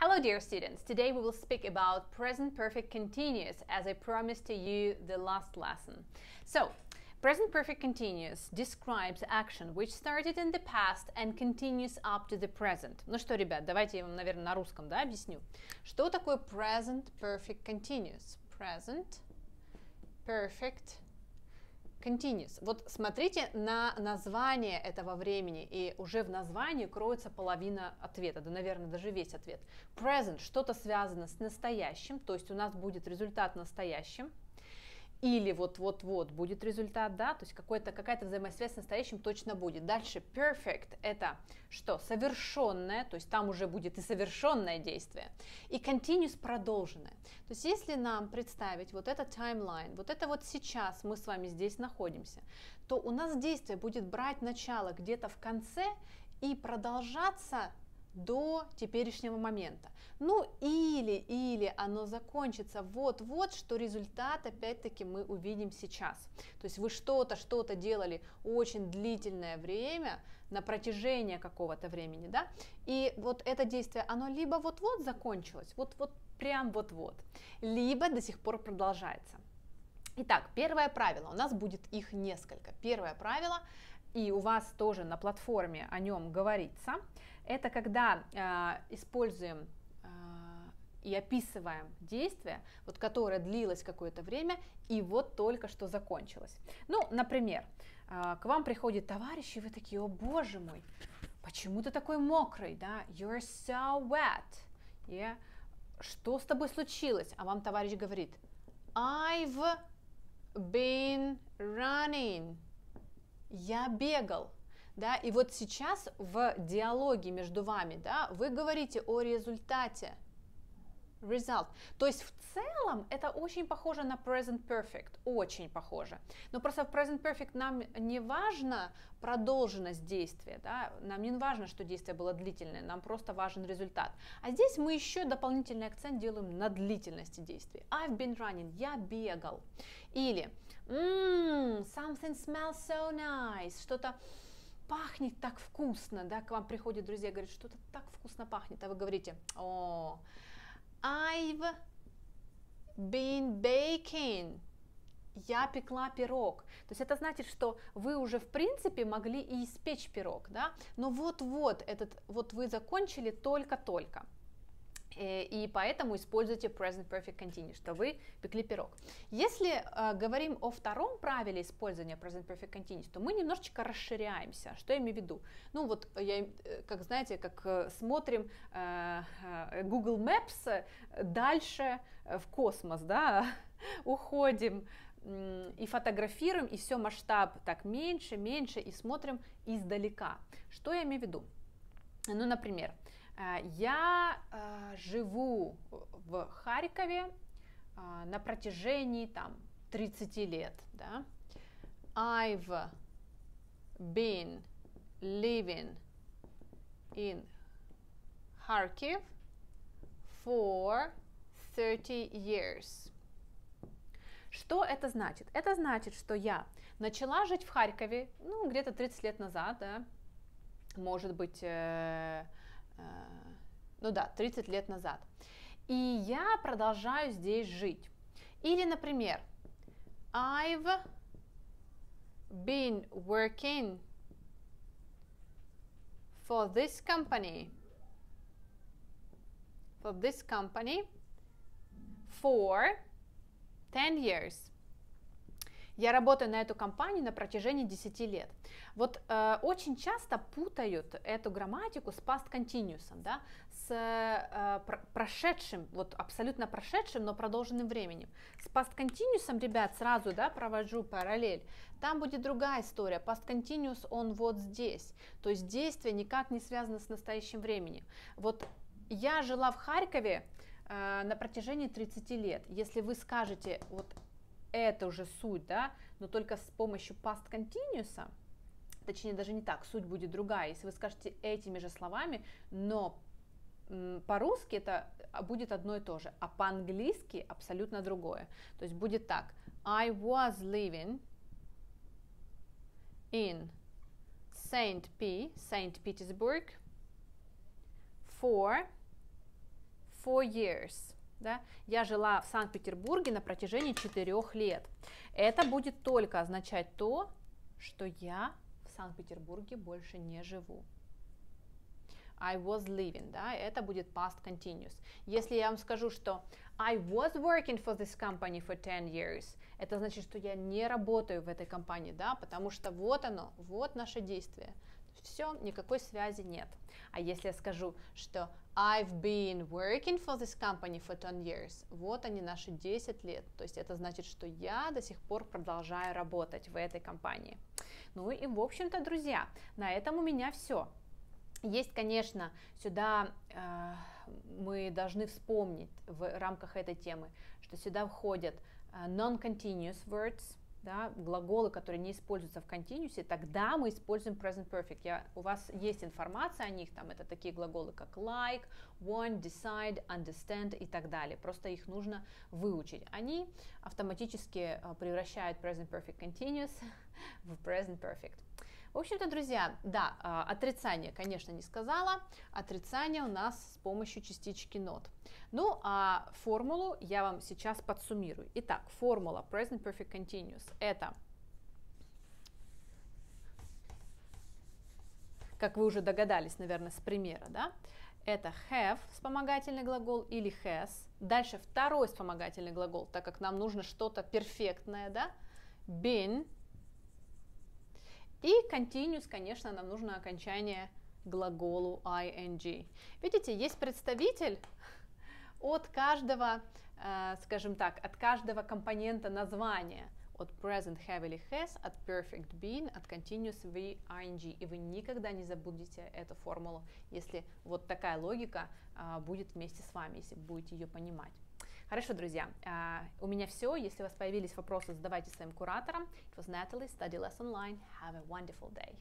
Hello dear students, today we will speak about present perfect continuous as I promised to you the last lesson. So, present perfect continuous describes action which started in the past and continues up to the present. Ну что, ребят, давайте я вам, наверное, на русском, объясню. Что такое present perfect continuous? Present perfect continuous. Вот смотрите на название этого времени, и уже в названии кроется половина ответа, да, наверное, даже весь ответ. Present, что-то связано с настоящим, то есть у нас будет результат настоящим, или вот-вот-вот будет результат, да, то есть какая-то взаимосвязь с настоящим точно будет. Дальше perfect – это что? Совершенное, то есть там уже будет и совершенное действие, и continuous – продолженное. То есть если нам представить вот это timeline, вот это вот сейчас мы с вами здесь находимся, то у нас действие будет брать начало где-то в конце и продолжаться до теперешнего момента. Ну или оно закончится вот-вот, что результат опять-таки мы увидим сейчас. То есть вы что-то делали очень длительное время, на протяжении какого-то времени, да, и вот это действие, оно либо вот-вот закончилось, вот-вот, прям вот-вот, либо до сих пор продолжается. Итак, первое правило, у нас будет их несколько. Первое правило, и у вас тоже на платформе о нем говорится, это когда используем и описываем действие, вот, которое длилось какое-то время и вот только что закончилось. Ну, например, к вам приходит товарищ, и вы такие: о боже мой, почему ты такой мокрый, да? You're so wet. Yeah. Что с тобой случилось? А вам товарищ говорит: I've been running. Я бегал. Да, и вот сейчас в диалоге между вами, да, вы говорите о результате, result. То есть в целом это очень похоже на present perfect, очень похоже. Но просто в present perfect нам не важно продолженность действия, да, нам не важно, что действие было длительное, нам просто важен результат. А здесь мы еще дополнительный акцент делаем на длительности действия. I've been running, я бегал. Или something smells so nice, что-то пахнет так вкусно, да, к вам приходят друзья, говорят, что-то так вкусно пахнет, а вы говорите: о, I've been baking, я пекла пирог. То есть это значит, что вы уже в принципе могли и испечь пирог, да, но вот-вот вы закончили только-только. И поэтому используйте present perfect continuous, что вы пекли пирог. Если говорим о втором правиле использования present perfect continuous, то мы немножечко расширяемся. Что я имею в виду? Ну вот, как знаете, как смотрим Google Maps дальше в космос, да, уходим и фотографируем, и все, масштаб так меньше, и смотрим издалека. Что я имею в виду? Ну, например, я живу в Харькове на протяжении 30 лет, да? I've been living in Kharkiv for 30 years. Что это значит? Это значит, что я начала жить в Харькове, ну, где-то 30 лет назад, да? Может быть, 30 лет назад. И я продолжаю здесь жить. Или, например, I've been working for this company for 10 years. Я работаю на эту компанию на протяжении 10 лет. Вот очень часто путают эту грамматику с past continuous, да, с прошедшим, вот абсолютно прошедшим, но продолженным временем. С past continuous, ребят, сразу, да, провожу параллель. Там будет другая история. Past continuous, он вот здесь. То есть действие никак не связано с настоящим временем. Вот я жила в Харькове на протяжении 30 лет. Если вы скажете, вот это уже суть, да, но только с помощью past continuous, точнее даже не так, суть будет другая, если вы скажете этими же словами, но по-русски это будет одно и то же, а по-английски абсолютно другое. То есть будет так: I was living in Saint Petersburg for 4 years. Да? Я жила в Санкт-Петербурге на протяжении 4 лет. Это будет только означать то, что я в Санкт-Петербурге больше не живу. I was living, да, это будет past continuous. Если я вам скажу, что I was working for this company for 10 years, это значит, что я не работаю в этой компании, да, потому что вот оно, вот наше действие. Все, никакой связи нет. А если я скажу, что I've been working for this company for 10 years, вот они наши 10 лет, то есть это значит, что я до сих пор продолжаю работать в этой компании. Ну и, в общем-то, друзья, на этом у меня все. Есть, конечно, сюда мы должны вспомнить в рамках этой темы, что сюда входят non-continuous words, да, глаголы, которые не используются в continuous, тогда мы используем present perfect. У вас есть информация о них, там это такие глаголы, как like, want, decide, understand и так далее. Просто их нужно выучить. Они автоматически превращают present perfect continuous в present perfect. В общем-то, друзья, да, отрицание, конечно, не сказала. Отрицание у нас с помощью частички not. Ну, а формулу я вам сейчас подсуммирую. Итак, формула present perfect continuous – это, как вы уже догадались, наверное, с примера, да, это have, вспомогательный глагол, или has. Дальше второй вспомогательный глагол, так как нам нужно что-то перфектное, да, been. И continuous, конечно, нам нужно окончание глаголу ing. Видите, есть представитель от каждого, скажем так, от каждого компонента названия. От present have или has, от perfect been, от continuous v, ing. И вы никогда не забудете эту формулу, если вот такая логика будет вместе с вами, если будете ее понимать. Хорошо, друзья, у меня все. Если у вас появились вопросы, задавайте своим кураторам. It was Natalie, Study Less Online. Have a wonderful day.